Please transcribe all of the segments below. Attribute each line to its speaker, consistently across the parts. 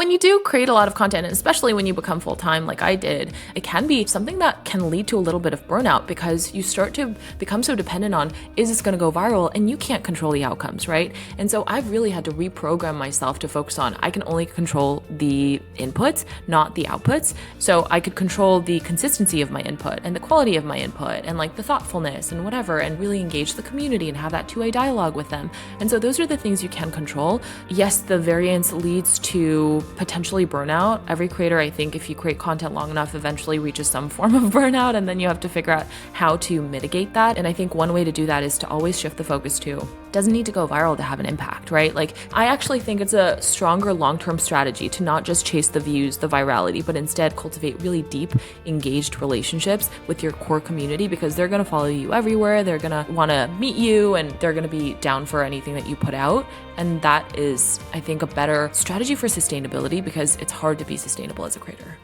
Speaker 1: when you do create a lot of content, and especially when you become full-time like I did, it can be something that can lead to a little bit of burnout because you start to become so dependent on, is this going to go viral? And you can't control the outcomes, right? And so I've really had to reprogram myself to focus on, I can only control the inputs, not the outputs. So I could control the consistency of my input and the quality of my input and like the thoughtfulness and whatever, and really engage the community and have that two-way dialogue with them. And so those are the things you can control. Yes, the variance leads to potentially burnout. Every creator, I think, if you create content long enough, eventually reaches some form of burnout, and then you have to figure out how to mitigate that. And I think one way to do that is to always shift the focus to, doesn't need to go viral to have an impact, right? Like, I actually think it's a stronger long-term strategy to not just chase the views, the virality, but instead cultivate really deep, engaged relationships with your core community, because they're going to follow you everywhere. They're going to want to meet you, and they're going to be down for anything that you put out. And that is, I think, a better strategy for sustainability, because it's hard to be sustainable as a creator.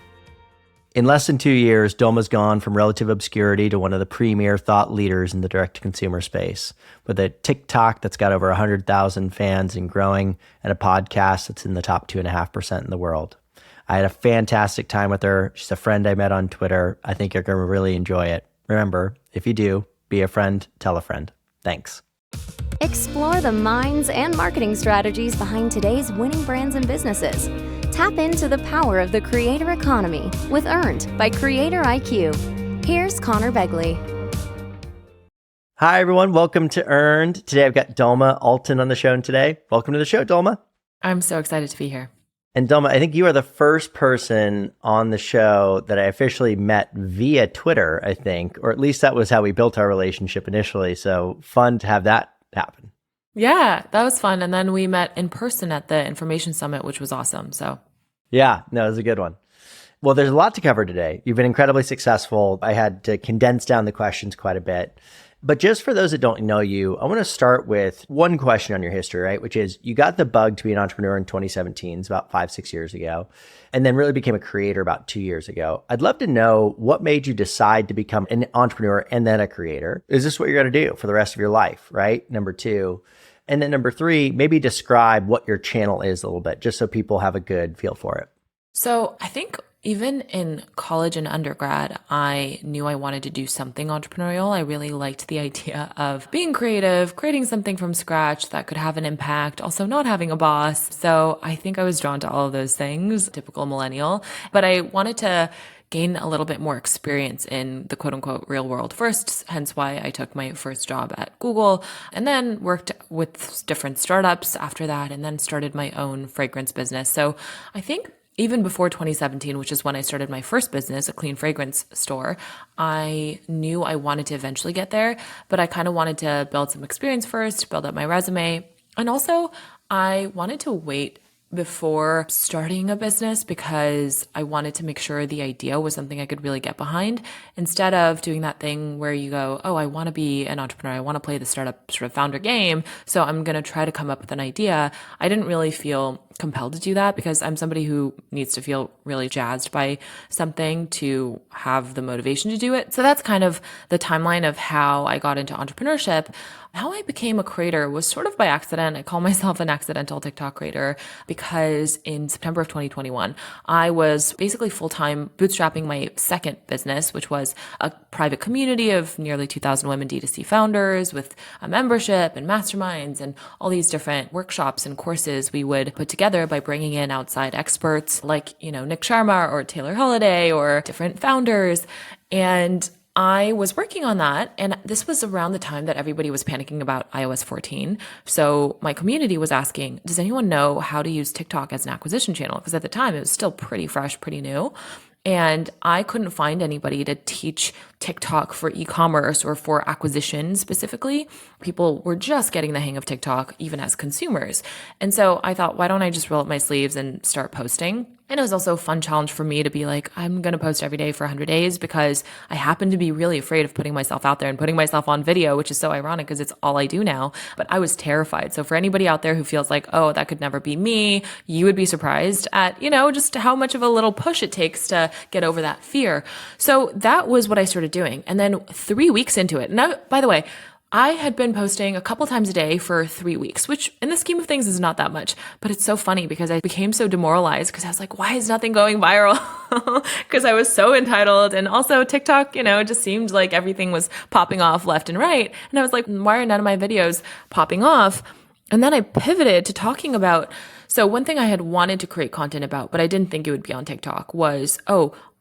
Speaker 2: In less than 2 years, Dulma's gone from relative obscurity to one of the premier thought leaders in the direct-to-consumer space, with a TikTok that's got over 100,000 fans and growing, and a podcast that's in the top 2.5% in the world. I had a fantastic time with her. She's a friend I met on Twitter. I think you're going to really enjoy it. Remember, if you do, be a friend, tell a friend. Thanks.
Speaker 3: Explore the minds and marketing strategies behind today's winning brands and businesses. Tap into the power of the creator economy with Earned by CreatorIQ. Here's Conor Begley.
Speaker 2: Hi, everyone. Welcome to Earned. Today, I've got Dulma Altan on the show today. Welcome to the show, Dulma.
Speaker 1: I'm so excited to be here.
Speaker 2: And Dulma, I think you are the first person on the show that I officially met via Twitter, I think, or at least that was how we built our relationship initially. So fun to have that happen.
Speaker 1: Yeah, that was fun. And then we met in person at the Information Summit, which was awesome. So
Speaker 2: yeah, no, it was a good one. Well, there's a lot to cover today. You've been incredibly successful. I had to condense down the questions quite a bit. But just for those that don't know you, I want to start with one question on your history, right? Which is, you got the bug to be an entrepreneur in 2017, it's about 5-6 years ago, and then really became a creator about 2 years ago. I'd love to know what made you decide to become an entrepreneur and then a creator. Is this what you're going to do for the rest of your life, right? Number two. And then number three, maybe describe what your channel is a little bit, just so people have a good feel for it.
Speaker 1: So I think even in college and undergrad, I knew I wanted to do something entrepreneurial. I really liked the idea of being creative, creating something from scratch that could have an impact, also not having a boss. So I think I was drawn to all of those things, typical millennial. But I wanted to gain a little bit more experience in the quote unquote real world first, hence why I took my first job at Google and then worked with different startups after that, and then started my own fragrance business. So I think even before 2017, which is when I started my first business, a clean fragrance store, I knew I wanted to eventually get there, but I kind of wanted to build some experience first, build up my resume. And also I wanted to wait before starting a business because I wanted to make sure the idea was something I could really get behind, instead of doing that thing where you go, oh, I want to be an entrepreneur. I want to play the startup sort of founder game. So I'm going to try to come up with an idea. I didn't really feel compelled to do that because I'm somebody who needs to feel really jazzed by something to have the motivation to do it. So that's kind of the timeline of how I got into entrepreneurship. How I became a creator was sort of by accident. I call myself an accidental TikTok creator because in September of 2021, I was basically full-time bootstrapping my second business, which was a private community of nearly 2,000 women D2C founders with a membership and masterminds and all these different workshops and courses we would put together by bringing in outside experts like, Nick Sharma or Taylor Holiday or different founders. And I was working on that, and this was around the time that everybody was panicking about iOS 14. So my community was asking, does anyone know how to use TikTok as an acquisition channel? Because at the time it was still pretty fresh, pretty new. And I couldn't find anybody to teach TikTok for e-commerce or for acquisition specifically. People were just getting the hang of TikTok, even as consumers. And so I thought, why don't I just roll up my sleeves and start posting? And it was also a fun challenge for me to be like, I'm going to post every day for 100 days because I happen to be really afraid of putting myself out there and putting myself on video, which is so ironic because it's all I do now. But I was terrified. So for anybody out there who feels like, oh, that could never be me, you would be surprised at, just how much of a little push it takes to get over that fear. So that was what I started doing. And then 3 weeks into it, and by the way, I had been posting a couple times a day for 3 weeks, which in the scheme of things is not that much, but it's so funny because I became so demoralized because I was like, why is nothing going viral? Because I was so entitled. And also TikTok, it just seemed like everything was popping off left and right. And I was like, why are none of my videos popping off? And then I pivoted to talking about, so one thing I had wanted to create content about, but I didn't think it would be on TikTok was,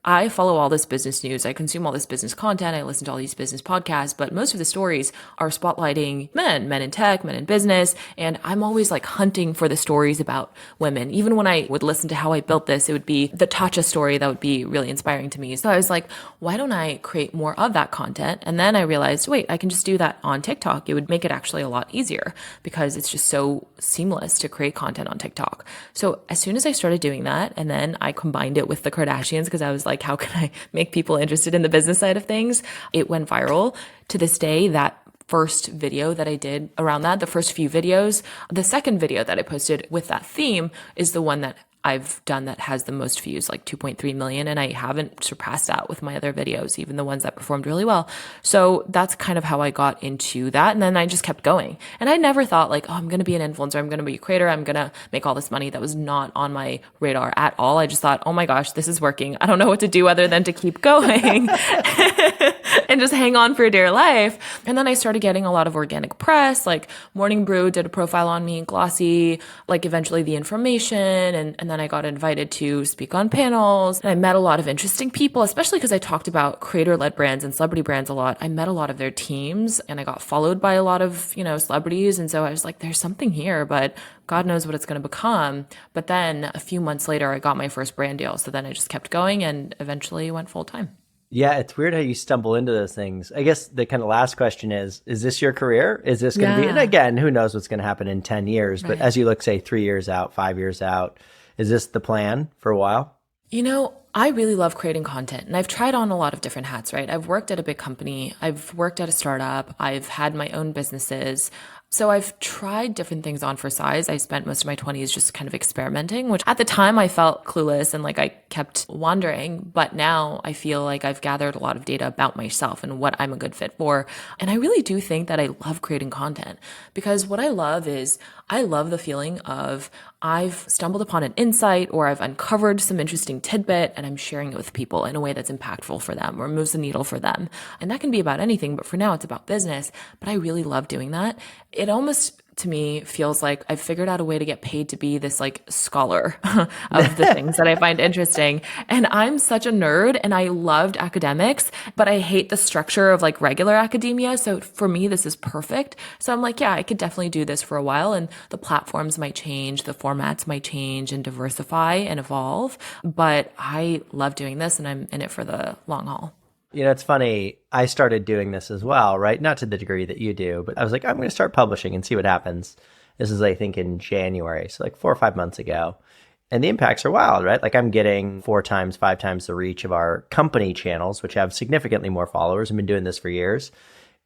Speaker 1: I follow all this business news. I consume all this business content. I listen to all these business podcasts, but most of the stories are spotlighting men in tech, men in business. And I'm always like hunting for the stories about women. Even when I would listen to how I built this, it would be the Tatcha story that would be really inspiring to me. So I was like, why don't I create more of that content? And then I realized, wait, I can just do that on TikTok. It would make it actually a lot easier because it's just so seamless to create content on TikTok. So as soon as I started doing that, and then I combined it with the Kardashians because I was like, how can I make people interested in the business side of things? It went viral. To this day, that first video that I did around that, the first few videos, the second video that I posted with that theme is the one that I've done that has the most views, like 2.3 million. And I haven't surpassed that with my other videos, even the ones that performed really well. So that's kind of how I got into that. And then I just kept going. And I never thought like, I'm going to be an influencer. I'm going to be a creator. I'm going to make all this money. That was not on my radar at all. I just thought, oh my gosh, this is working. I don't know what to do other than to keep going and just hang on for dear life. And then I started getting a lot of organic press, like Morning Brew did a profile on me, Glossy, like eventually The Information. And then I got invited to speak on panels. And I met a lot of interesting people, especially because I talked about creator-led brands and celebrity brands a lot. I met a lot of their teams and I got followed by a lot of, celebrities. And so I was like, there's something here, but God knows what it's going to become. But then a few months later, I got my first brand deal. So then I just kept going and eventually went full time.
Speaker 2: Yeah, it's weird how you stumble into those things. I guess the kind of last question is this your career? Is this going to be, and again, who knows what's going to happen in 10 years, but as you look, say 3 years out, 5 years out, is this the plan for a while?
Speaker 1: I really love creating content and I've tried on a lot of different hats, right? I've worked at a big company. I've worked at a startup. I've had my own businesses. So I've tried different things on for size. I spent most of my 20s just kind of experimenting, which at the time I felt clueless and like I kept wandering. But now I feel like I've gathered a lot of data about myself and what I'm a good fit for. And I really do think that I love creating content because what I love is I love the feeling of I've stumbled upon an insight or I've uncovered some interesting tidbit and I'm sharing it with people in a way that's impactful for them or moves the needle for them. And that can be about anything, but for now it's about business. But I really love doing that. It almost to me feels like I've figured out a way to get paid to be this like scholar of the things that I find interesting. And I'm such a nerd and I loved academics, but I hate the structure of like regular academia. So for me, this is perfect. So I'm like, yeah, I could definitely do this for a while and the platforms might change, the formats might change and diversify and evolve. But I love doing this and I'm in it for the long haul.
Speaker 2: It's funny. I started doing this as well, right? Not to the degree that you do, but I was like, I'm going to start publishing and see what happens. This is, I think, in January. So like 4 or 5 months ago. And the impacts are wild, right? Like I'm getting 4 times, 5 times the reach of our company channels, which have significantly more followers. I've been doing this for years.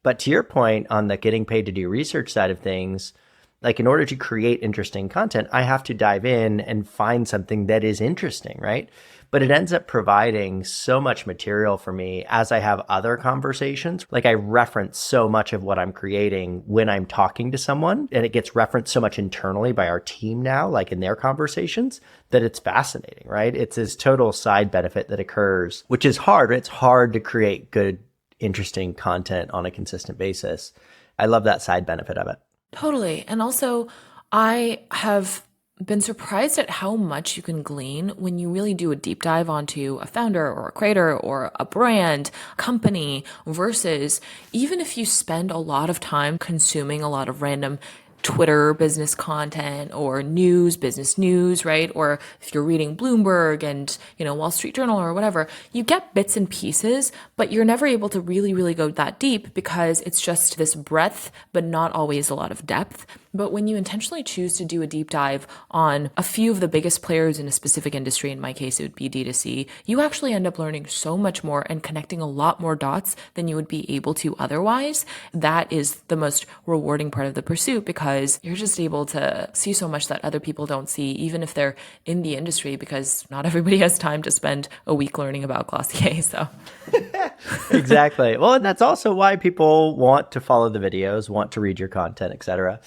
Speaker 2: But to your point on the getting paid to do research side of things, like in order to create interesting content, I have to dive in and find something that is interesting, right? But it ends up providing so much material for me as I have other conversations. Like I reference so much of what I'm creating when I'm talking to someone, and it gets referenced so much internally by our team now, like in their conversations, that it's fascinating, right? It's this total side benefit that occurs, which is hard. It's hard to create good, interesting content on a consistent basis. I love that side benefit of it.
Speaker 1: Totally. And also, I have been surprised at how much you can glean when you really do a deep dive onto a founder or a creator or a brand, company, versus even if you spend a lot of time consuming a lot of random Twitter business content or business news, right? Or if you're reading Bloomberg and, Wall Street Journal or whatever, you get bits and pieces, but you're never able to really, really go that deep because it's just this breadth, but not always a lot of depth. But when you intentionally choose to do a deep dive on a few of the biggest players in a specific industry, in my case, it would be D2C, you actually end up learning so much more and connecting a lot more dots than you would be able to otherwise. That is the most rewarding part of the pursuit, because you're just able to see so much that other people don't see, even if they're in the industry, because not everybody has time to spend a week learning about Glossier. So
Speaker 2: Exactly. Well, and that's also why people want to follow the videos, want to read your content, etc.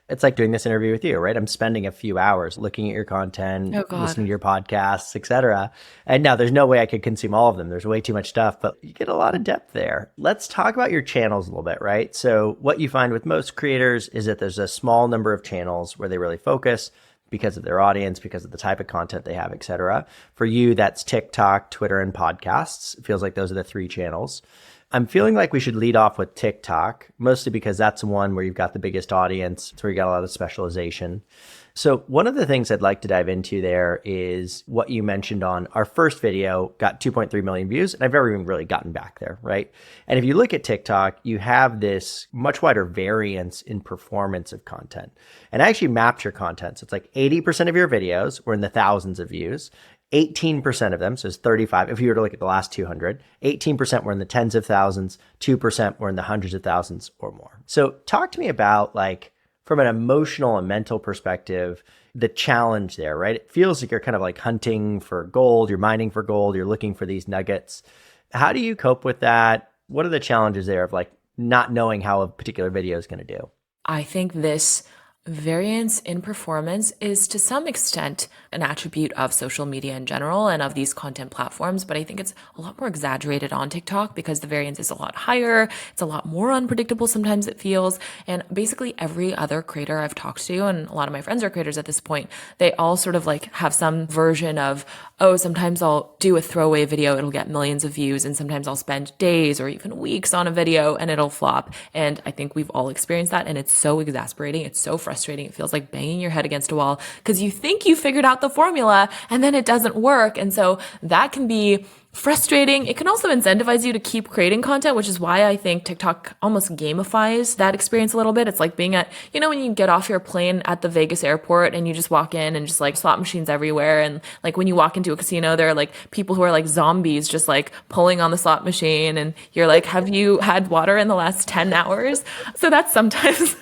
Speaker 2: It's like doing this interview with you, right? I'm spending a few hours looking at your content,
Speaker 1: Oh, God.
Speaker 2: listening to your podcasts, etc. And now there's no way I could consume all of them. There's way too much stuff, but you get a lot of depth there. Let's talk about your channels a little bit, right? So what you find with most creators is that there's a small number of channels where they really focus because of their audience, because of the type of content they have, etc. For you, that's TikTok, Twitter, and podcasts. It feels like those are the three channels. I'm feeling like we should lead off with TikTok, mostly because that's one where you've got the biggest audience. It's where you got a lot of specialization. So one of the things I'd like to dive into there is what you mentioned on our first video, got 2.3 million views, and I've never even really gotten back there, right? And if you look at TikTok, you have this much wider variance in performance of content. And I actually mapped your content. So it's like 80% of your videos were in the thousands of views. 18% of them, so it's 35. If you were to look at the last 200, 18% were in the tens of thousands, 2% were in the hundreds of thousands or more. So talk to me about, like, from an emotional and mental perspective, the challenge there, right? It feels like you're kind of like hunting for gold, you're mining for gold, you're looking for these nuggets. How do you cope with that? What are the challenges there of like not knowing how a particular video is going to do?
Speaker 1: I think this variance in performance is to some extent an attribute of social media in general and of these content platforms, but I think it's a lot more exaggerated on TikTok because the variance is a lot higher. It's a lot more unpredictable sometimes, it feels. And basically every other creator I've talked to, and a lot of my friends are creators at this point, they all sort of like have some version of, oh, sometimes I'll do a throwaway video, it'll get millions of views, and sometimes I'll spend days or even weeks on a video and it'll flop. And I think we've all experienced that, and it's so exasperating. It's so frustrating. It feels like banging your head against a wall because you think you figured out the formula and then it doesn't work. And so that can be frustrating. It can also incentivize you to keep creating content, which is why I think TikTok almost gamifies that experience a little bit. It's like being at, you know, when you get off your plane at the Vegas airport and you just walk in and just like slot machines everywhere. And like when you walk into a casino, there are like people who are like zombies just like pulling on the slot machine. And you're like, have you had water in the last 10 hours? So that's sometimes,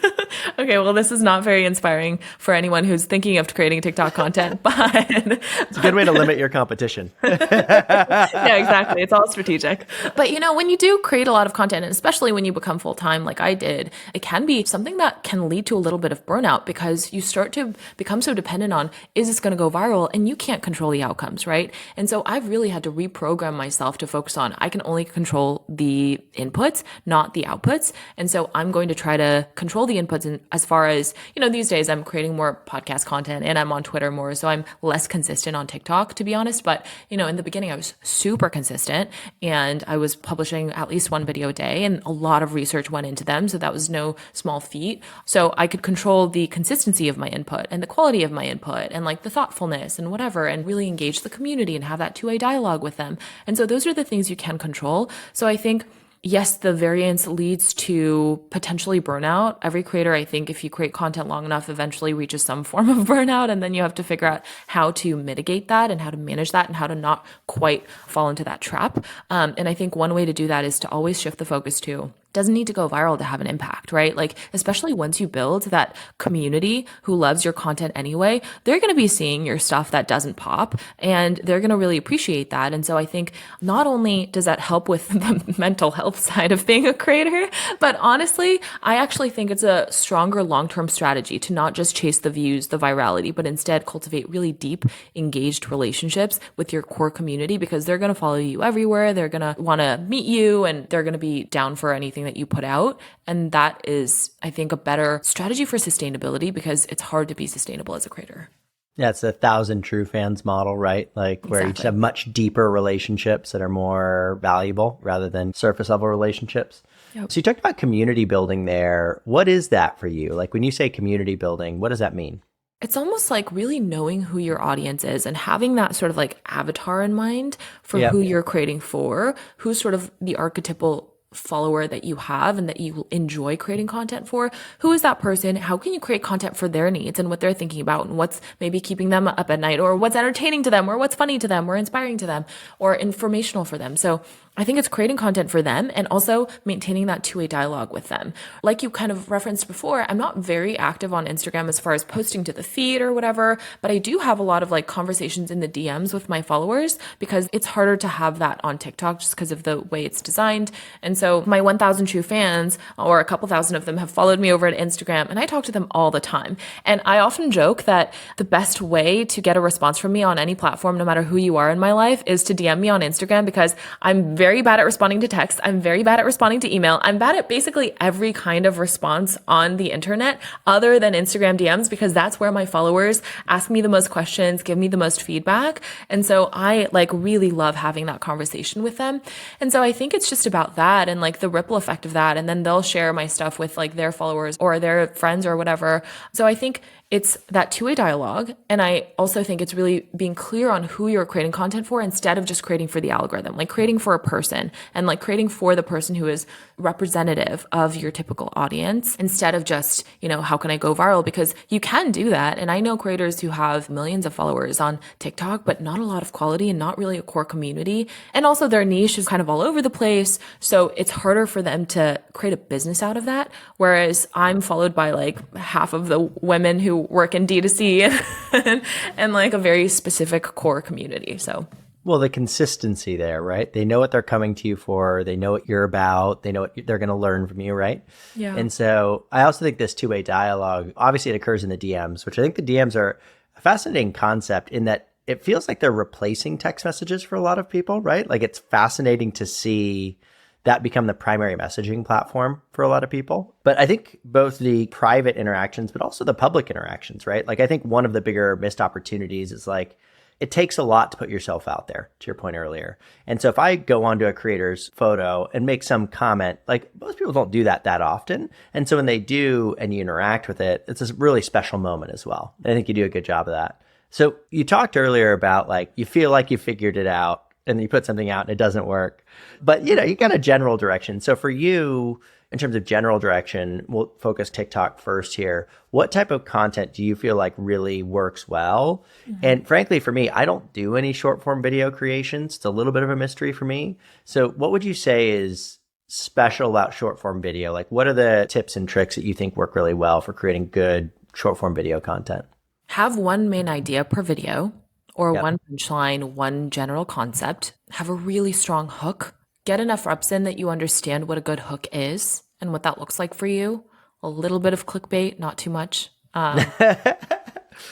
Speaker 1: okay, well, this is not very inspiring for anyone who's thinking of creating TikTok content, but
Speaker 2: It's a good way to limit your competition.
Speaker 1: yeah, exactly. It's all strategic. But you know, when you do create a lot of content, and especially when you become full-time like I did, it can be something that can lead to a little bit of burnout because you start to become so dependent on, is this going to go viral? And you can't control the outcomes, right? And so I've really had to reprogram myself to focus on, I can only control the inputs, not the outputs. And so I'm going to try to control the inputs. And as far as, you know, these days I'm creating more podcast content and I'm on Twitter more. So I'm less consistent on TikTok, to be honest. But, you know, in the beginning I was super consistent and I was publishing at least one video a day, and a lot of research went into them. So that was no small feat. So I could control the consistency of my input and the quality of my input and like the thoughtfulness and whatever, and really engage the community and have that two-way dialogue with them. And so those are the things you can control. So I think, yes, the variance leads to potentially burnout. Every creator, I think, if you create content long enough, eventually reaches some form of burnout. And then you have to figure out how to mitigate that and how to manage that and how to not quite fall into that trap. And I think one way to do that is to always shift the focus to, doesn't need to go viral to have an impact, right? Like, especially once you build that community who loves your content anyway, they're going to be seeing your stuff that doesn't pop and they're going to really appreciate that. And so I think not only does that help with the mental health side of being a creator, but honestly, I actually think it's a stronger long-term strategy to not just chase the views, the virality, but instead cultivate really deep, engaged relationships with your core community, because they're going to follow you everywhere. They're going to want to meet you and they're going to be down for anything that you put out. And that is, I think, a better strategy for sustainability, because it's hard to be sustainable as a creator.
Speaker 2: Yeah, it's the 1,000 true fans model, right? Like where you just have much deeper relationships that are more valuable rather than surface level relationships.
Speaker 1: Yep.
Speaker 2: So you talked about community building there. What is that for you? Like when you say community building, what does that mean?
Speaker 1: It's almost like really knowing who your audience is and having that sort of like avatar in mind for who you're creating for, who's sort of the archetypal follower that you have and that you enjoy creating content for. Who is that person? How can you create content for their needs and what they're thinking about and what's maybe keeping them up at night, or what's entertaining to them, or what's funny to them, or inspiring to them, or informational for them. So I think it's creating content for them and also maintaining that two-way dialogue with them. Like you kind of referenced before, I'm not very active on Instagram as far as posting to the feed or whatever, but I do have a lot of like conversations in the DMs with my followers because it's harder to have that on TikTok just because of the way it's designed. And so my 1,000 true fans, or a couple thousand of them, have followed me over at Instagram, and I talk to them all the time. And I often joke that the best way to get a response from me on any platform, no matter who you are in my life, is to DM me on Instagram, because I'm very bad at responding to text. I'm very bad at responding to email. I'm bad at basically every kind of response on the internet other than Instagram DMs, because that's where my followers ask me the most questions, give me the most feedback. And so I like really love having that conversation with them. And so I think it's just about that and like the ripple effect of that. And then they'll share my stuff with like their followers or their friends or whatever. So I think it's that two-way dialogue. And I also think it's really being clear on who you're creating content for instead of just creating for the algorithm, like creating for a person and like creating for the person who is representative of your typical audience instead of just, how can I go viral? Because you can do that. And I know creators who have millions of followers on TikTok, but not a lot of quality and not really a core community. And also their niche is kind of all over the place. So it's harder for them to create a business out of that. Whereas I'm followed by like half of the women who work in D2C and like a very specific core community. So,
Speaker 2: well, the consistency there, right? They know what they're coming to you for. They know what you're about. They know what they're going to learn from you, right?
Speaker 1: Yeah.
Speaker 2: And so I also think this two-way dialogue, obviously it occurs in the DMs, which I think the DMs are a fascinating concept in that it feels like they're replacing text messages for a lot of people, right? Like it's fascinating to see that become the primary messaging platform for a lot of people. But I think both the private interactions, but also the public interactions, right? Like I think one of the bigger missed opportunities is like, it takes a lot to put yourself out there, to your point earlier. And so if I go onto a creator's photo and make some comment, like most people don't do that often. And so when they do and you interact with it, it's a really special moment as well. And I think you do a good job of that. So you talked earlier about like, you feel like you figured it out and you put something out and it doesn't work. But you got a general direction. So for you, in terms of general direction, we'll focus TikTok first here. What type of content do you feel like really works well? Mm-hmm. And frankly, for me, I don't do any short form video creations. It's a little bit of a mystery for me. So what would you say is special about short form video? Like what are the tips and tricks that you think work really well for creating good short form video content?
Speaker 1: Have one main idea per video, or
Speaker 2: Yep.
Speaker 1: one punchline, one general concept. Have a really strong hook. Get enough reps in that you understand what a good hook is and what that looks like for you. A little bit of clickbait, not too much. A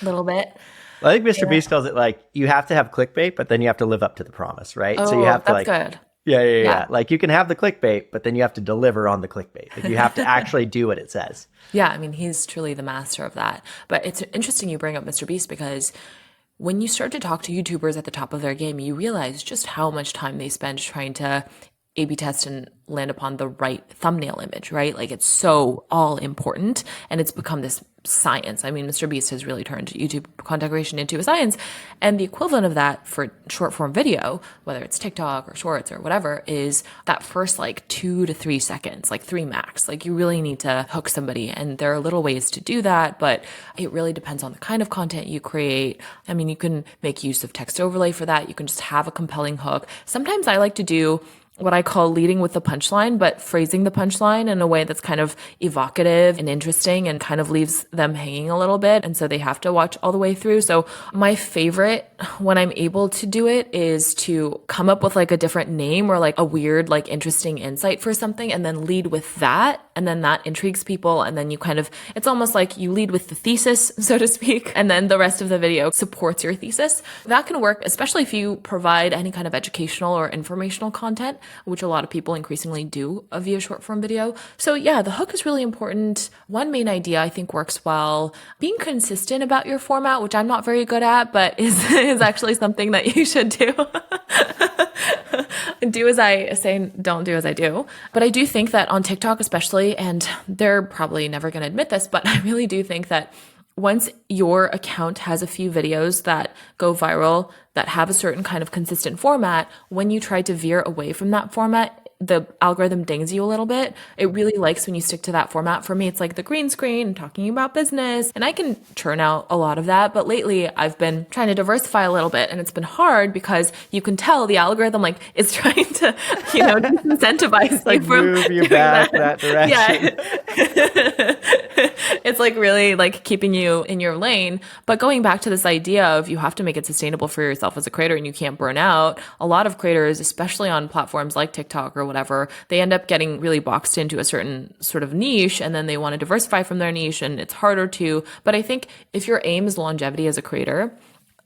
Speaker 1: little bit.
Speaker 2: Well, I think Mr. Beast calls it like, you have to have clickbait, but then you have to live up to the promise, right?
Speaker 1: Oh,
Speaker 2: so you have to
Speaker 1: that's
Speaker 2: like,
Speaker 1: good.
Speaker 2: Yeah. Like you can have the clickbait, but then you have to deliver on the clickbait. Like you have to actually do what it says.
Speaker 1: Yeah, I mean, he's truly the master of that. But it's interesting you bring up Mr. Beast because when you start to talk to YouTubers at the top of their game, you realize just how much time they spend trying to A/B test and land upon the right thumbnail image, right? Like it's so all important and it's become this science. I mean, Mr. Beast has really turned YouTube content creation into a science. And the equivalent of that for short form video, whether it's TikTok or shorts or whatever, is that first like 2 to 3 seconds, like 3 max. Like you really need to hook somebody. And there are little ways to do that, but it really depends on the kind of content you create. I mean, you can make use of text overlay for that. You can just have a compelling hook. Sometimes I like to do what I call leading with the punchline, but phrasing the punchline in a way that's kind of evocative and interesting and kind of leaves them hanging a little bit. And so they have to watch all the way through. So my favorite when I'm able to do it is to come up with like a different name or like a weird, like interesting insight for something and then lead with that. And then that intrigues people. And then you kind of, it's almost like you lead with the thesis, so to speak. And then the rest of the video supports your thesis. That can work, especially if you provide any kind of educational or informational content, which a lot of people increasingly do via short form video. So yeah, the hook is really important. One main idea I think works well. Being consistent about your format, which I'm not very good at, but is actually something that you should do. Do as I say, don't do as I do. But I do think that on TikTok especially, and they're probably never going to admit this, but I really do think that once your account has a few videos that go viral, that have a certain kind of consistent format, when you try to veer away from that format, the algorithm dings you a little bit. It really likes when you stick to that format. For me, it's like the green screen and talking about business, and I can churn out a lot of that. But lately I've been trying to diversify a little bit, and it's been hard because you can tell the algorithm like is trying to, disincentivize
Speaker 2: like
Speaker 1: you from
Speaker 2: move you
Speaker 1: doing
Speaker 2: back that direction.
Speaker 1: Yeah. It's like really like keeping you in your lane. But going back to this idea of you have to make it sustainable for yourself as a creator and you can't burn out, a lot of creators, especially on platforms like TikTok or whatever, they end up getting really boxed into a certain sort of niche, and then they want to diversify from their niche, and it's harder to. But I think if your aim is longevity as a creator,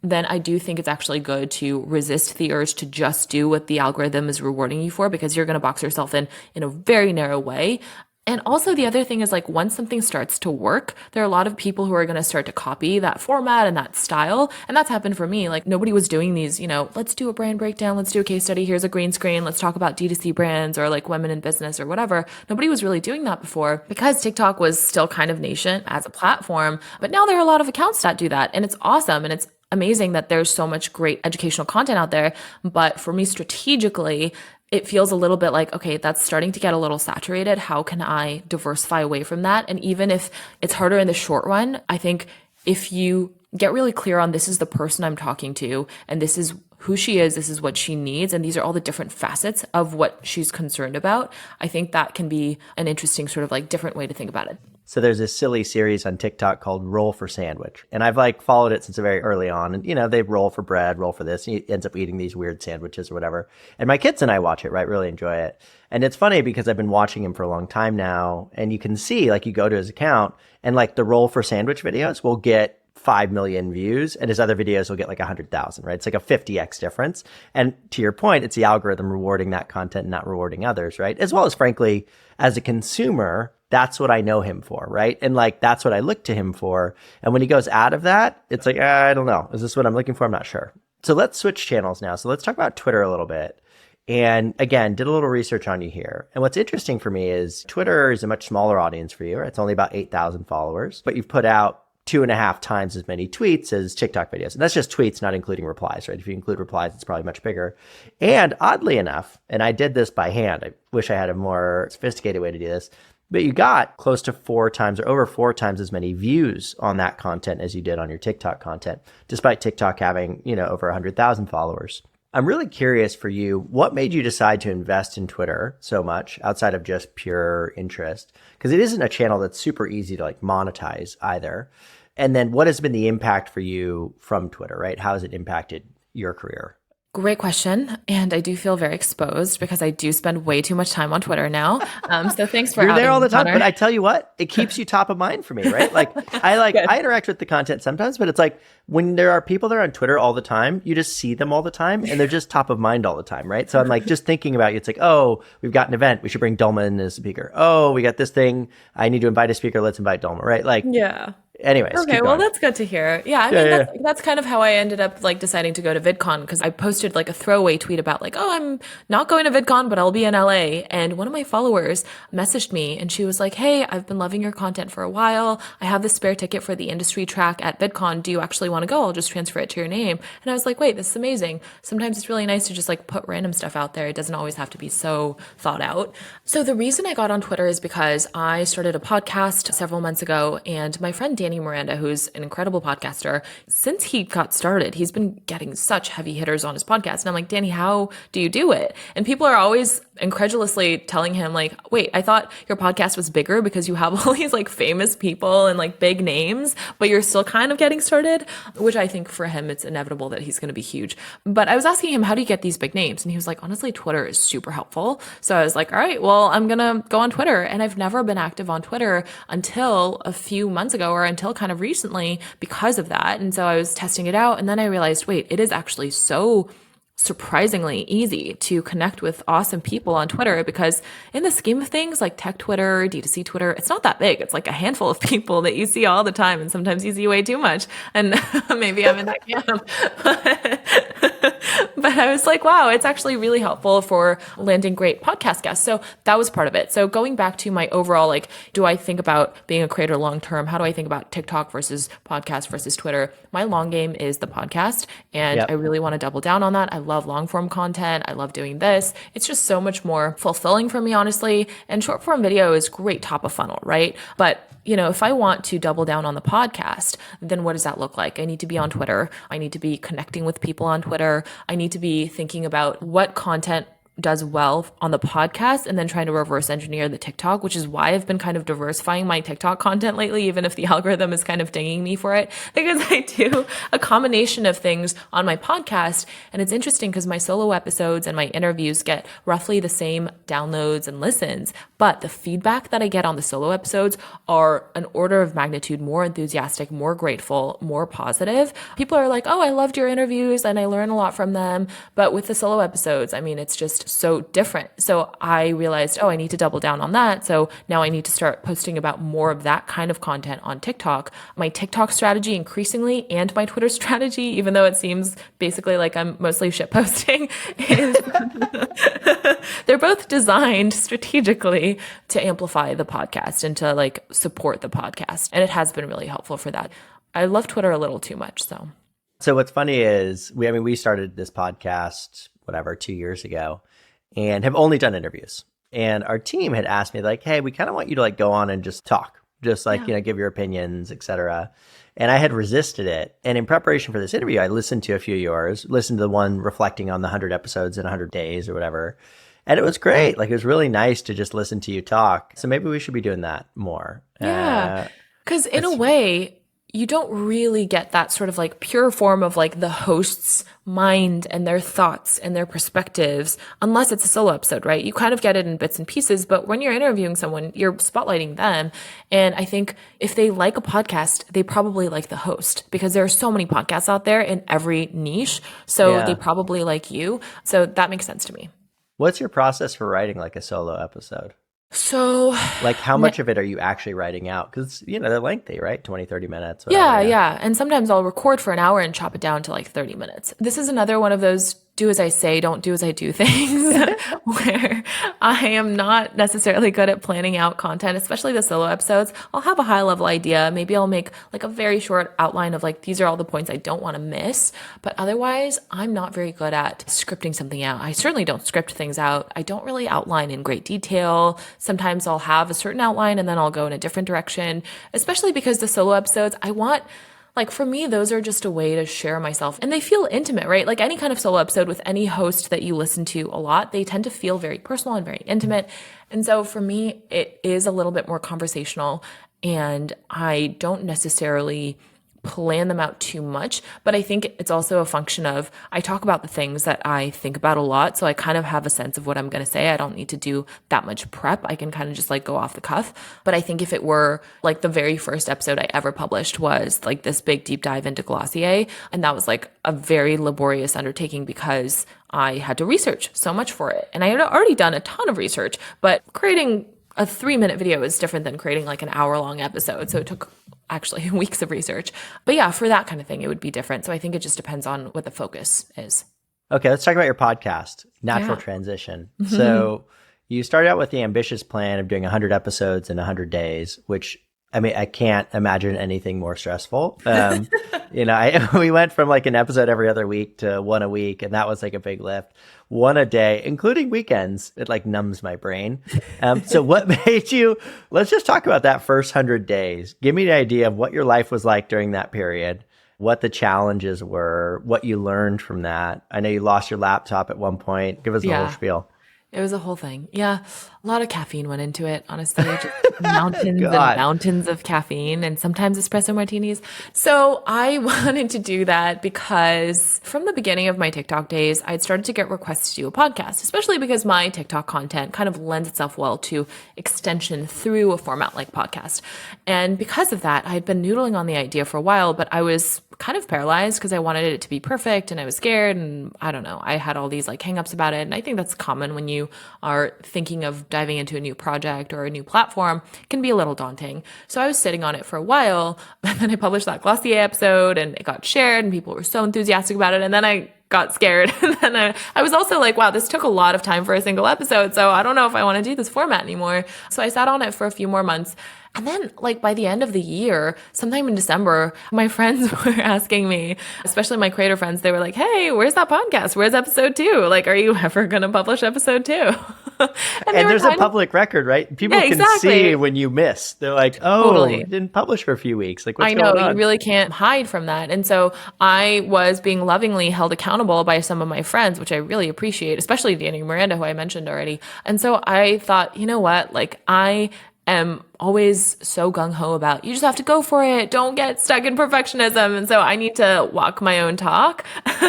Speaker 1: then I do think it's actually good to resist the urge to just do what the algorithm is rewarding you for, because you're going to box yourself in a very narrow way. And also the other thing is like once something starts to work, there are a lot of people who are going to start to copy that format and that style. And that's happened for me. Like nobody was doing these, let's do a brand breakdown. Let's do a case study. Here's a green screen. Let's talk about D2C brands or like women in business or whatever. Nobody was really doing that before because TikTok was still kind of nascent as a platform. But now there are a lot of accounts that do that. And it's awesome. And it's amazing that there's so much great educational content out there. But for me strategically, it feels a little bit like, okay, that's starting to get a little saturated. How can I diversify away from that? And even if it's harder in the short run, I think if you get really clear on this is the person I'm talking to, and this is who she is, this is what she needs, and these are all the different facets of what she's concerned about, I think that can be an interesting sort of like different way to think about it.
Speaker 2: So there's this silly series on TikTok called Roll for Sandwich. And I've like followed it since very early on. And, they roll for bread, roll for this. And he ends up eating these weird sandwiches or whatever. And my kids and I watch it, right? Really enjoy it. And it's funny because I've been watching him for a long time now. And you can see like you go to his account and like the Roll for Sandwich videos will get 5 million views and his other videos will get like 100,000, right? It's like a 50x difference. And to your point, it's the algorithm rewarding that content and not rewarding others, right? As well as frankly, as a consumer, that's what I know him for, right? And like, that's what I look to him for. And when he goes out of that, it's like, I don't know. Is this what I'm looking for? I'm not sure. So let's switch channels now. So let's talk about Twitter a little bit. And again, did a little research on you here. And what's interesting for me is Twitter is a much smaller audience for you. Right? It's only about 8,000 followers, but you've put out 2.5 times as many tweets as TikTok videos. And that's just tweets, not including replies, right? If you include replies, it's probably much bigger. And oddly enough, and I did this by hand, I wish I had a more sophisticated way to do this, but you got close to 4 times or over 4 times as many views on that content as you did on your TikTok content, despite TikTok having, over 100,000 followers. I'm really curious for you, what made you decide to invest in Twitter so much outside of just pure interest? Because it isn't a channel that's super easy to like monetize either. And then what has been the impact for you from Twitter, right? How has it impacted your career?
Speaker 1: Great question. And I do feel very exposed because I do spend way too much time on Twitter now. So thanks for
Speaker 2: You're there all the time,
Speaker 1: Conor.
Speaker 2: but I tell you what, it keeps you top of mind for me, right? Like I interact with the content sometimes, but it's like when there are people that are on Twitter all the time, you just see them all the time and they're just top of mind all the time, right? So I'm like just thinking about you. It's like, oh, we've got an event. We should bring Dulma in as a speaker. Oh, we got this thing. I need to invite a speaker. Let's invite Dulma, right? Like,
Speaker 1: yeah.
Speaker 2: Anyways,
Speaker 1: okay, well, that's good to hear. Yeah, I mean, that's kind of how I ended up like deciding to go to VidCon, because I posted like a throwaway tweet about like, oh, I'm not going to VidCon, but I'll be in LA. And one of my followers messaged me and she was like, hey, I've been loving your content for a while. I have this spare ticket for the industry track at VidCon. Do you actually want to go? I'll just transfer it to your name. And I was like, wait, this is amazing. Sometimes it's really nice to just like put random stuff out there. It doesn't always have to be so thought out. So the reason I got on Twitter is because I started a podcast several months ago, and my friend Danny Miranda, who's an incredible podcaster, since he got started, he's been getting such heavy hitters on his podcast. And I'm like, Danny, how do you do it? And people are always incredulously telling him like, wait, I thought your podcast was bigger because you have all these like famous people and like big names, but you're still kind of getting started, which I think for him, it's inevitable that he's going to be huge. But I was asking him, how do you get these big names? And he was like, honestly, Twitter is super helpful. So I was like, all right, well, I'm going to go on Twitter. And I've never been active on Twitter until a few months ago, or until kind of recently, because of that. And so I was testing it out. And then I realized, wait, it is actually so surprisingly easy to connect with awesome people on Twitter, because in the scheme of things, like tech Twitter, D2C Twitter, it's not that big. It's like a handful of people that you see all the time, and sometimes you see way too much. And maybe I'm in that camp. But I was like, wow, it's actually really helpful for landing great podcast guests. So that was part of it. So going back to my overall, like, do I think about being a creator long term? How do I think about TikTok versus podcast versus Twitter? My long game is the podcast. And I really want to double down on that. I love long form content. I love doing this. It's just so much more fulfilling for me, honestly. And short form video is great top of funnel, right? But if I want to double down on the podcast, then what does that look like? I need to be on Twitter. I need to be connecting with people on Twitter. I need to be thinking about what content does well on the podcast and then trying to reverse engineer the TikTok, which is why I've been kind of diversifying my TikTok content lately, even if the algorithm is kind of dinging me for it, because I do a combination of things on my podcast. And it's interesting because my solo episodes and my interviews get roughly the same downloads and listens, but the feedback that I get on the solo episodes are an order of magnitude more enthusiastic, more grateful, more positive. People are like, oh, I loved your interviews and I learn a lot from them. But with the solo episodes, I mean, it's just so different. So I realized, I need to double down on that. So now I need to start posting about more of that kind of content on TikTok. My TikTok strategy increasingly and my Twitter strategy, even though it seems basically like I'm mostly shit posting, is they're both designed strategically to amplify the podcast and to like support the podcast. And it has been really helpful for that. I love Twitter a little too much.
Speaker 2: So what's funny is we started this podcast, 2 years ago, and have only done interviews. And our team had asked me like, hey, we kind of want you to like go on and just talk, just like, give your opinions, etc. And I had resisted it. And in preparation for this interview, I listened to a few of yours, listened to the one reflecting on the 100 episodes in 100 days or whatever. And it was great. Like, it was really nice to just listen to you talk. So maybe we should be doing that more.
Speaker 1: Yeah. Because in a way, you don't really get that sort of like pure form of like the host's mind and their thoughts and their perspectives unless it's a solo episode, right? You kind of get it in bits and pieces, but when you're interviewing someone, you're spotlighting them. And I think if they like a podcast, they probably like the host because there are so many podcasts out there in every niche. So they probably like you. So that makes sense to me.
Speaker 2: What's your process for writing like a solo episode?
Speaker 1: So
Speaker 2: like how much of it are you actually writing out? Because, they're lengthy, right? 20, 30 minutes. Whatever,
Speaker 1: yeah. And sometimes I'll record for an hour and chop it down to like 30 minutes. This is another one of those do as I say, don't do as I do things where I am not necessarily good at planning out content, especially the solo episodes. I'll have a high level idea. Maybe I'll make like a very short outline of like, these are all the points I don't want to miss. But otherwise, I'm not very good at scripting something out. I certainly don't script things out. I don't really outline in great detail. Sometimes I'll have a certain outline and then I'll go in a different direction, especially because the solo episodes, like for me, those are just a way to share myself and they feel intimate, right? Like any kind of solo episode with any host that you listen to a lot, they tend to feel very personal and very intimate. And so for me, it is a little bit more conversational and I don't necessarily plan them out too much, but I think it's also a function of I talk about the things that I think about a lot. So I kind of have a sense of what I'm going to say. I don't need to do that much prep. I can kind of just like go off the cuff. But I think if it were like the very first episode I ever published was like this big deep dive into Glossier, and that was like a very laborious undertaking because I had to research so much for it. And I had already done a ton of research, but creating a 3-minute video is different than creating like an hour-long episode. So it took actually weeks of research. But yeah, for that kind of thing, it would be different. So I think it just depends on what the focus is.
Speaker 2: Okay, let's talk about your podcast, Natural Transition. So you started out with the ambitious plan of doing 100 episodes in 100 days, which I can't imagine anything more stressful. We went from like an episode every other week to one a week, and that was like a big lift. One a day, including weekends. It like numbs my brain. So what made you, let's just talk about that first 100 days. Give me the idea of what your life was like during that period, what the challenges were, what you learned from that. I know you lost your laptop at one point. Give us the whole spiel.
Speaker 1: It was a whole thing. Yeah. A lot of caffeine went into it, honestly. Just mountains and mountains of caffeine and sometimes espresso martinis. So I wanted to do that because from the beginning of my TikTok days, I'd started to get requests to do a podcast, especially because my TikTok content kind of lends itself well to extension through a format like podcast. And because of that, I'd been noodling on the idea for a while, but I was kind of paralyzed because I wanted it to be perfect and I was scared and I don't know, I had all these like hangups about it. And I think that's common when you are thinking of diving into a new project or a new platform. It can be a little daunting. So I was sitting on it for a while and then I published that Glossier episode and it got shared and people were so enthusiastic about it. And then I got scared. And then I was also like, wow, this took a lot of time for a single episode. So I don't know if I want to do this format anymore. So I sat on it for a few more months. And then like by the end of the year, sometime in December, my friends were asking me, especially my creator friends, they were like, hey, where's that podcast? Where's episode 2? Like, are you ever going to publish episode 2?
Speaker 2: And there's a public record, right? People can see when you miss. They're like, oh,
Speaker 1: totally.
Speaker 2: I didn't publish for a few weeks. Like, what's
Speaker 1: I know,
Speaker 2: going on?
Speaker 1: you really can't hide from that. And so I was being lovingly held accountable by some of my friends, which I really appreciate, especially Danny and Miranda, who I mentioned already. And so I thought, you know what? Like, I am always so gung-ho about, you just have to go for it. Don't get stuck in perfectionism. And so I need to walk my own talk,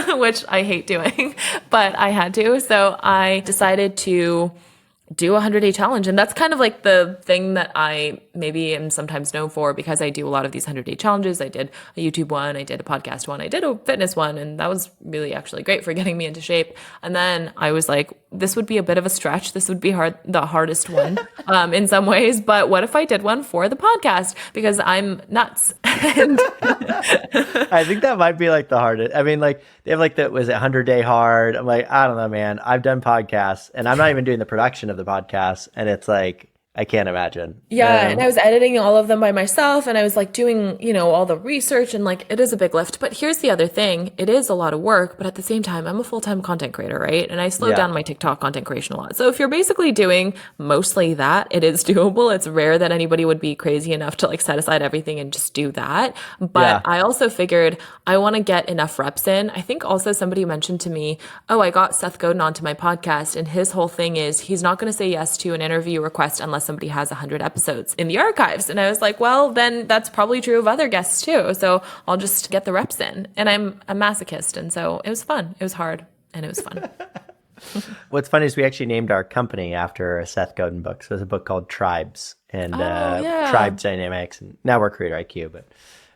Speaker 1: which I hate doing, but I had to. So I decided to do a 100-day challenge. And that's kind of like the thing that I maybe am sometimes known for, because I do a lot of these 100-day challenges. I did a YouTube one, I did a podcast one, I did a fitness one, and that was really actually great for getting me into shape. And then I was like, this would be a bit of a stretch. This would be the hardest one in some ways. But what if I did one for the podcast? Because I'm nuts.
Speaker 2: I think that might be like the hardest. I mean, like they have like was it 100-day hard? I'm like, I don't know, man. I've done podcasts and I'm not even doing the production of the podcast. And it's like, I can't imagine.
Speaker 1: Yeah. And I was editing all of them by myself, and I was like doing, all the research, and like, it is a big lift. But here's the other thing. It is a lot of work, but at the same time, I'm a full-time content creator, right? And I slowed down my TikTok content creation a lot. So if you're basically doing mostly that, it is doable. It's rare that anybody would be crazy enough to like set aside everything and just do that. But I also figured I want to get enough reps in. I think also somebody mentioned to me, oh, I got Seth Godin onto my podcast, and his whole thing is he's not going to say yes to an interview request unless somebody has 100 episodes in the archives. And I was like, well, then that's probably true of other guests too. So I'll just get the reps in. And I'm a masochist. And so it was fun. It was hard and it was fun.
Speaker 2: What's funny is we actually named our company after a Seth Godin book. So there's a book called Tribes and Tribe Dynamics. And now we're CreatorIQ. But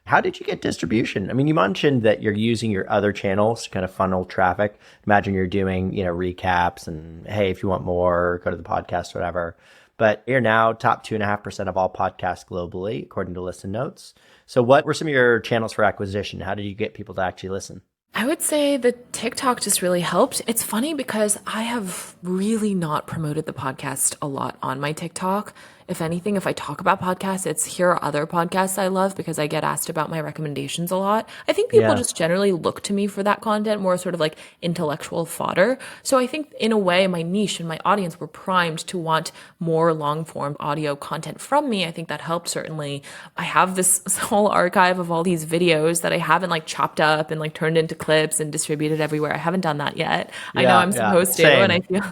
Speaker 2: how did you get distribution? I mean, you mentioned that you're using your other channels to kind of funnel traffic. Imagine you're doing, recaps and, hey, if you want more, go to the podcast, whatever. But you're now top 2.5% of all podcasts globally, according to Listen Notes. So what were some of your channels for acquisition? How did you get people to actually listen?
Speaker 1: I would say the TikTok just really helped. It's funny because I have really not promoted the podcast a lot on my TikTok. If anything, if I talk about podcasts, it's here are other podcasts I love, because I get asked about my recommendations a lot. I think people just generally look to me for that content, more sort of like intellectual fodder. So I think in a way, my niche and my audience were primed to want more long form audio content from me. I think that helped certainly. I have this whole archive of all these videos that I haven't like chopped up and like turned into clips and distributed everywhere. I haven't done that yet. I know I'm supposed to.
Speaker 2: Same.
Speaker 1: And I feel,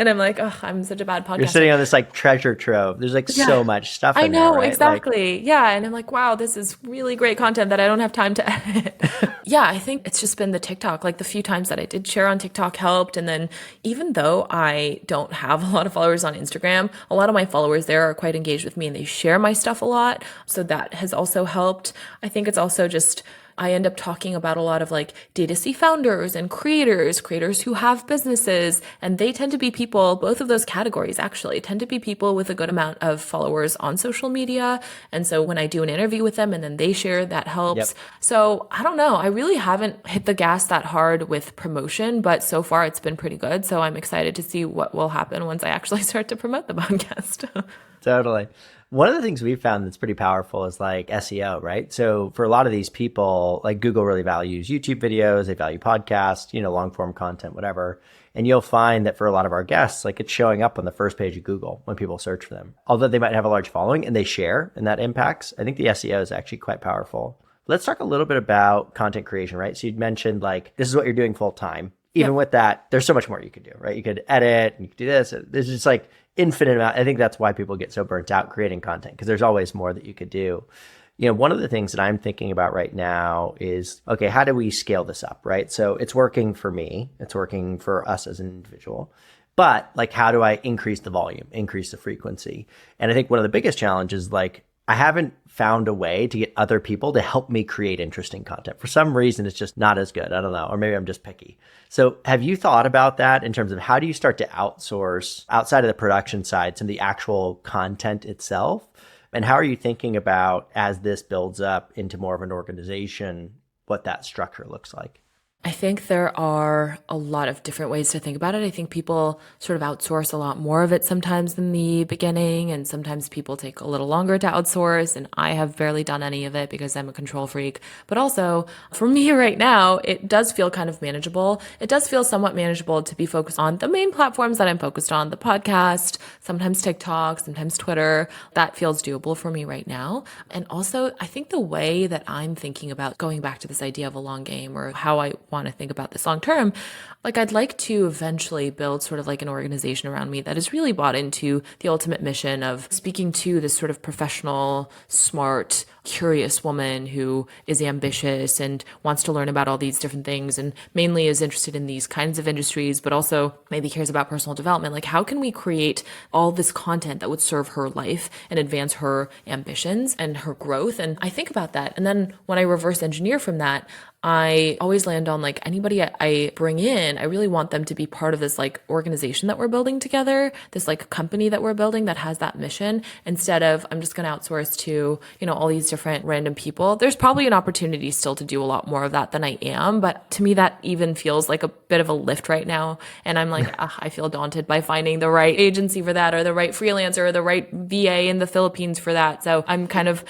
Speaker 1: and I'm like, oh, I'm such a bad podcaster.
Speaker 2: You're sitting on this like treasure trove. There's like so much stuff in there, right?
Speaker 1: Exactly. And I'm like, wow, this is really great content that I don't have time to edit. I think it's just been the TikTok. Like the few times that I did share on TikTok helped. And then even though I don't have a lot of followers on Instagram, a lot of my followers there are quite engaged with me and they share my stuff a lot. So that has also helped. I think it's also just, I end up talking about a lot of like D2C founders and creators who have businesses, and they tend to be people, both of those categories actually tend to be people with a good amount of followers on social media. And so when I do an interview with them and then they share, that helps. So I don't know. I really haven't hit the gas that hard with promotion, but so far it's been pretty good. So I'm excited to see what will happen once I actually start to promote the podcast.
Speaker 2: Totally. One of the things we've found that's pretty powerful is like SEO, right? So for a lot of these people, like Google really values YouTube videos, they value podcasts, long form content, whatever. And you'll find that for a lot of our guests, like it's showing up on the first page of Google when people search for them. Although they might have a large following and they share and that impacts, I think the SEO is actually quite powerful. Let's talk a little bit about content creation, right? So you'd mentioned like, this is what you're doing full time. Even with that, there's so much more you could do, right? You could edit, and you could do this. There's just like infinite amount. I think that's why people get so burnt out creating content, because there's always more that you could do. One of the things that I'm thinking about right now is, okay, how do we scale this up, right? So it's working for me. It's working for us as an individual. But like, how do I increase the volume, increase the frequency? And I think one of the biggest challenges, like, I haven't found a way to get other people to help me create interesting content. For some reason, it's just not as good. I don't know. Or maybe I'm just picky. So have you thought about that in terms of how do you start to outsource outside of the production side, some of the actual content itself? And how are you thinking about, as this builds up into more of an organization, what that structure looks like?
Speaker 1: I think there are a lot of different ways to think about it. I think people sort of outsource a lot more of it sometimes in the beginning, and sometimes people take a little longer to outsource. And I have barely done any of it because I'm a control freak. But also, for me right now, it does feel kind of manageable. It does feel somewhat manageable to be focused on the main platforms that I'm focused on, the podcast, sometimes TikTok, sometimes Twitter. That feels doable for me right now. And also, I think the way that I'm thinking about going back to this idea of a long game, or how I want to think about this long term, like I'd like to eventually build sort of like an organization around me that is really bought into the ultimate mission of speaking to this sort of professional, smart, curious woman who is ambitious and wants to learn about all these different things, and mainly is interested in these kinds of industries, but also maybe cares about personal development. Like, how can we create all this content that would serve her life and advance her ambitions and her growth? And I think about that. And then when I reverse engineer from that, I always land on like anybody I bring in, I really want them to be part of this like organization that we're building together, this like company that we're building that has that mission, instead of I'm just going to outsource to, all these different random people. There's probably an opportunity still to do a lot more of that than I am. But to me, that even feels like a bit of a lift right now. And I'm like, I feel daunted by finding the right agency for that, or the right freelancer, or the right VA in the Philippines for that. So I'm kind of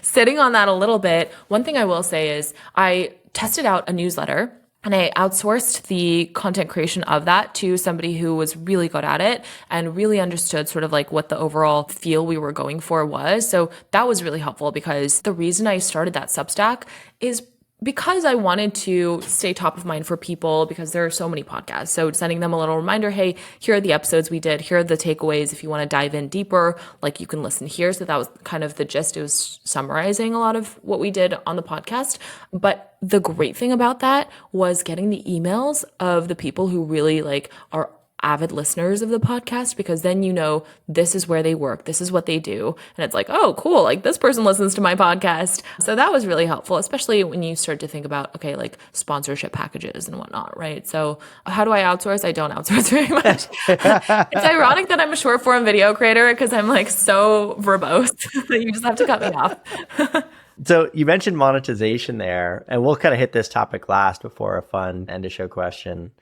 Speaker 1: sitting on that a little bit. One thing I will say is I tested out a newsletter, and I outsourced the content creation of that to somebody who was really good at it and really understood sort of like what the overall feel we were going for was. So that was really helpful, because the reason I started that Substack is because I wanted to stay top of mind for people, because there are so many podcasts. So sending them a little reminder, hey, here are the episodes we did. Here are the takeaways. If you want to dive in deeper, like you can listen here. So that was kind of the gist. It was summarizing a lot of what we did on the podcast. But the great thing about that was getting the emails of the people who really like are avid listeners of the podcast, because then this is where they work, this is what they do, and it's like, oh cool, like this person listens to my podcast. So that was really helpful, especially when you start to think about, okay, like sponsorship packages and whatnot, right? So how do I outsource? I don't outsource very much. It's ironic that I'm a short form video creator, because I'm like so verbose that you just have to cut me off.
Speaker 2: So you mentioned monetization there, and we'll kind of hit this topic last before a fun end of show question.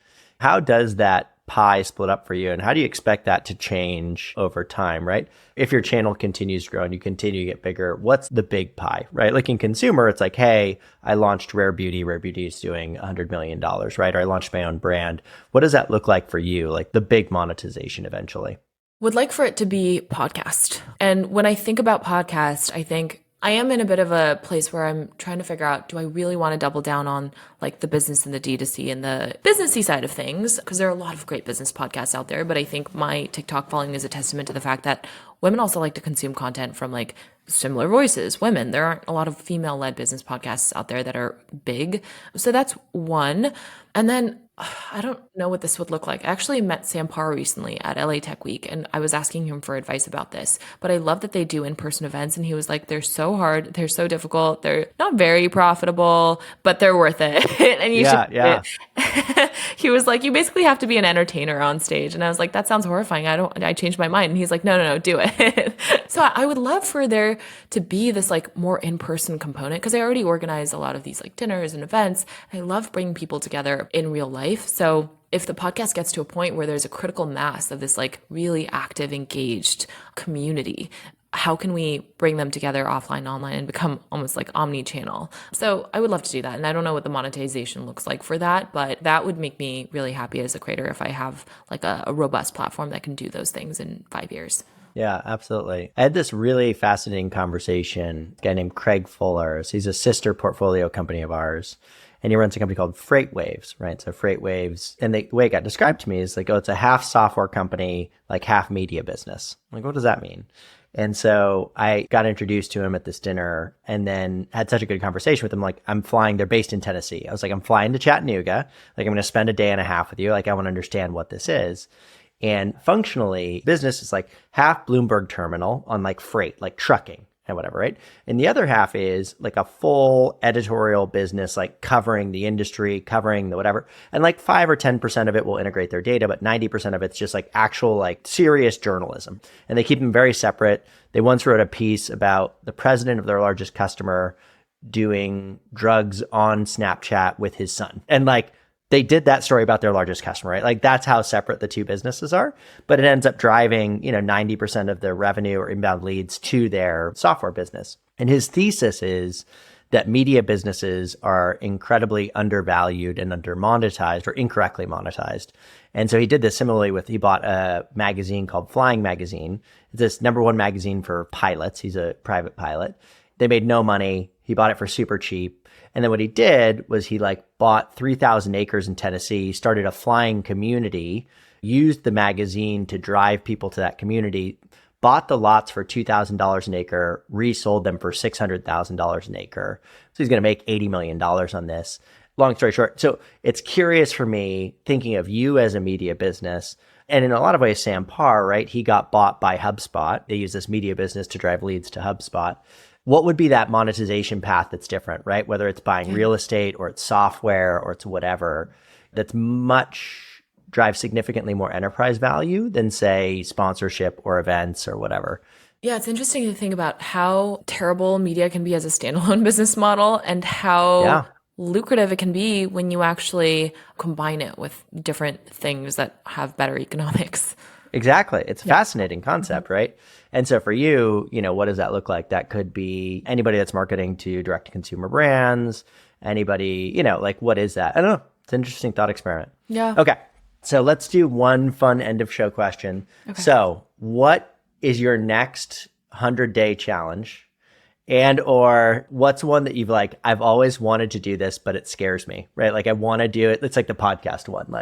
Speaker 2: How does that pie split up for you, and how do you expect that to change over time, right? If your channel continues to grow and you continue to get bigger, what's the big pie, right? Like in consumer, it's like, hey, I launched Rare Beauty. Rare Beauty is doing $100 million, right? Or I launched my own brand. What does that look like for you? Like the big monetization eventually?
Speaker 1: Would like for it to be podcast. And when I think about podcast, I think I am in a bit of a place where I'm trying to figure out, do I really want to double down on like the business and the D2C and the businessy side of things? Because there are a lot of great business podcasts out there, but I think my TikTok following is a testament to the fact that women also like to consume content from like similar voices, women. There aren't a lot of female-led business podcasts out there that are big. So that's one. And then I don't know what this would look like. I actually met Sam Parr recently at LA Tech Week, and I was asking him for advice about this. But I love that they do in-person events, and he was like, they're so hard, they're so difficult, they're not very profitable, but they're worth it. And you should do it. He was like, you basically have to be an entertainer on stage. And I was like, that sounds horrifying. I changed my mind. And he's like, no, do it. So I would love for there to be this like more in-person component, because I already organize a lot of these like dinners and events. I love bringing people together in real life. So if the podcast gets to a point where there's a critical mass of this like really active, engaged community, how can we bring them together offline, online, and become almost like omni-channel? So I would love to do that. And I don't know what the monetization looks like for that, but that would make me really happy as a creator if I have like a robust platform that can do those things in 5 years.
Speaker 2: Yeah, absolutely. I had this really fascinating conversation, a guy named Craig Fuller. So he's a sister portfolio company of ours, and he runs a company called Freight Waves, right? So Freight Waves, and the way it got described to me is like, oh, it's a half software company, like half media business. I'm like, what does that mean? And so I got introduced to him at this dinner, and then had such a good conversation with him. Like, I'm flying, they're based in Tennessee. I was like, I'm flying to Chattanooga. Like, I'm going to spend a day and a half with you. Like, I want to understand what this is. And functionally, business is like half Bloomberg terminal on like freight, like trucking and whatever, right? And the other half is like a full editorial business, like covering the industry, covering the whatever. And like 5 or 10% of it will integrate their data, but 90% of it's just like actual, like serious journalism. And they keep them very separate. They once wrote a piece about the president of their largest customer doing drugs on Snapchat with his son. And like, they did that story about their largest customer, right? Like that's how separate the two businesses are, but it ends up driving, 90% of their revenue or inbound leads to their software business. And his thesis is that media businesses are incredibly undervalued and under-monetized or incorrectly monetized. And so he did this similarly he bought a magazine called Flying Magazine. It's this #1 magazine for pilots. He's a private pilot. They made no money. He bought it for super cheap. And then what he did was he bought 3,000 acres in Tennessee, started a flying community, used the magazine to drive people to that community, bought the lots for $2,000 an acre, resold them for $600,000 an acre. So he's going to make $80 million on this. Long story short. So it's curious for me thinking of you as a media business. And in a lot of ways, Sam Parr, right? He got bought by HubSpot. They use this media business to drive leads to HubSpot. What would be that monetization path that's different, right? Whether it's buying real estate or it's software or it's whatever, that's drives significantly more enterprise value than say sponsorship or events or whatever.
Speaker 1: Yeah, it's interesting to think about how terrible media can be as a standalone business model and how lucrative it can be when you actually combine it with different things that have better economics.
Speaker 2: Exactly. It's a fascinating concept, right? And so for you, what does that look like? That could be anybody that's marketing to direct to consumer brands, anybody, what is that? I don't know. It's an interesting thought experiment.
Speaker 1: Yeah.
Speaker 2: Okay. So let's do one fun end of show question. Okay. So what is your next 100-day challenge? And or what's one that you've I've always wanted to do this, but it scares me, right? I want to do it. It's like the podcast one,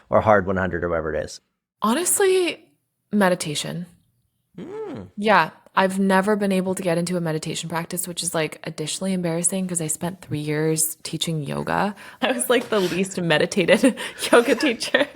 Speaker 2: or Hard 100 or whatever it is.
Speaker 1: Honestly, meditation. Yeah. I've never been able to get into a meditation practice, which is additionally embarrassing because I spent 3 years teaching yoga. I was the least meditated yoga teacher.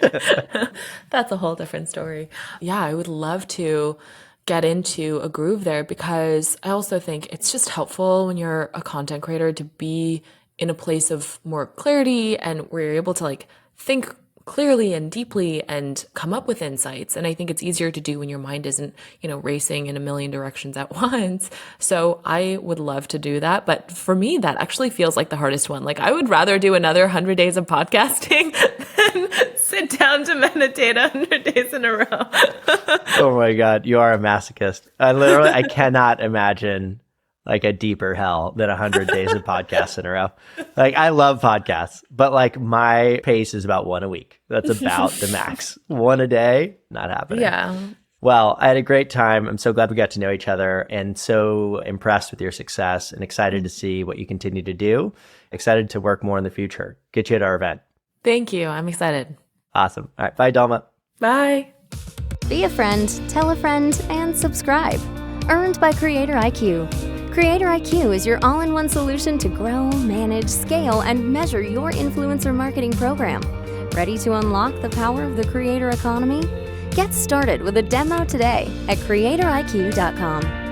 Speaker 1: That's a whole different story. Yeah, I would love to get into a groove there because I also think it's just helpful when you're a content creator to be in a place of more clarity and where you're able to think clearly and deeply and come up with insights. And I think it's easier to do when your mind isn't, racing in a million directions at once. So I would love to do that. But for me, that actually feels like the hardest one. I would rather do another 100 days of podcasting than sit down to meditate 100 days in a row.
Speaker 2: Oh my God. You are a masochist. I cannot imagine a deeper hell than 100 days of podcasts in a row. I love podcasts, but my pace is about one a week. That's about the max. One a day, not happening.
Speaker 1: Yeah.
Speaker 2: Well, I had a great time. I'm so glad we got to know each other and so impressed with your success and excited to see what you continue to do. Excited to work more in the future. Get you at our event.
Speaker 1: Thank you. I'm excited.
Speaker 2: Awesome. All right. Bye, Dulma.
Speaker 1: Bye.
Speaker 3: Be a friend, tell a friend, and subscribe. Earned by CreatorIQ. CreatorIQ is your all-in-one solution to grow, manage, scale, and measure your influencer marketing program. Ready to unlock the power of the creator economy? Get started with a demo today at CreatorIQ.com.